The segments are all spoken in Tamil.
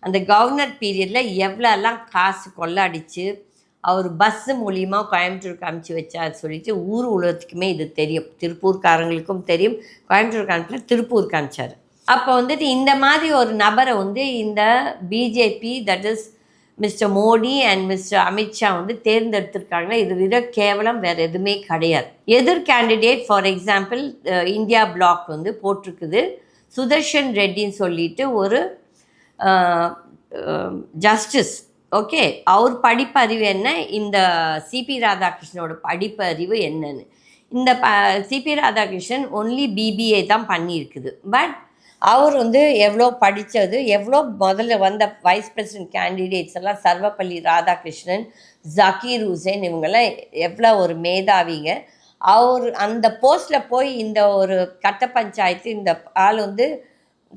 அந்த கவர்னர் பீரியடில் எவ்வளோலாம் காசு கொள்ளடிச்சு அவர் பஸ்ஸு மூலிமா கோயம்புத்தூருக்கு அமுச்சு வச்சார் சொல்லிட்டு ஊர் உலகத்துக்குமே இது தெரியும், திருப்பூர்காரங்களுக்கும் தெரியும். கோயம்புத்தூருக்கு அனுப்பில் திருப்பூருக்கு அனுப்பிச்சார். அப்போ வந்துட்டு இந்த மாதிரி ஒரு நபரை வந்து இந்த BJP, that is mister Modi and mister Amit Shah வந்து தேர்ந்தெடுத்திருக்காங்க. இது விட கேவலம் வேறு எதுவுமே கிடையாது. எதிர் candidate for example India bloc வந்து போட்டிருக்குது சுதர்ஷன் ரெட்டின்னு சொல்லிட்டு ஒரு ஜஸ்டிஸ். ஓகே, அவர் படிப்பறிவு என்ன, இந்த சிபி ராதாகிருஷ்ணனோட படிப்பறிவு என்னன்னு. இந்த சிபி ராதாகிருஷ்ணன் ஒன்லி பிபிஏ தான் பண்ணியிருக்குது. பட் அவர் வந்து எவ்வளோ படித்தது, எவ்வளோ முதல்ல வந்த வைஸ் பிரசிடென்ட் கேண்டிடேட்ஸ் எல்லாம் சர்வப்பள்ளி ராதாகிருஷ்ணன், ஜக்கீர் ஹுசேன், இவங்கெல்லாம் எவ்வளோ ஒரு மேதாவிங்க. அவர் அந்த போஸ்ட்டில் போய் இந்த ஒரு கட்ட பஞ்சாயத்து இந்த ஆள் வந்து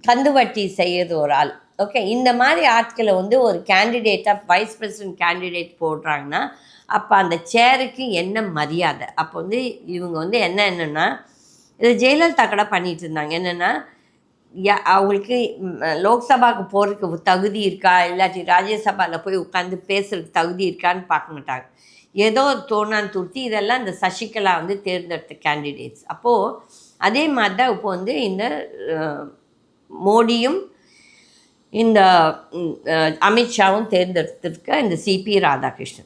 கந்துவட்டி செய்யறது ஒரு ஆள். ஓகே, இந்த மாதிரி ஆட்களை வந்து ஒரு கேண்டிடேட்டாக வைஸ் பிரசிடென்ட் கேண்டிடேட் போடுறாங்கன்னா அப்போ அந்த சேருக்கு என்ன மரியாதை? அப்போ வந்து இவங்க வந்து என்னென்னா இது ஜெயலலிதா கூட பண்ணிகிட்டு இருந்தாங்க. என்னென்னா அவங்களுக்கு லோக்சபாவுக்கு போகிறதுக்கு தகுதி இருக்கா, இல்லாட்டி ராஜ்யசபாவில் போய் உட்காந்து பேசுகிறதுக்கு தகுதி இருக்கான்னு பார்க்க மாட்டாங்க. ஏதோ தோணான்னு துருத்தி இதெல்லாம் இந்த சசிகலா வந்து தேர்ந்தெடுத்த கேண்டிடேட்ஸ். அப்போது அதே மாதிரி தான் இப்போ வந்து இந்த மோடியும் இந்த அமித்ஷாவும் தேர்ந்தெடுத்திருக்க இந்த சிபி ராதாகிருஷ்ணன்.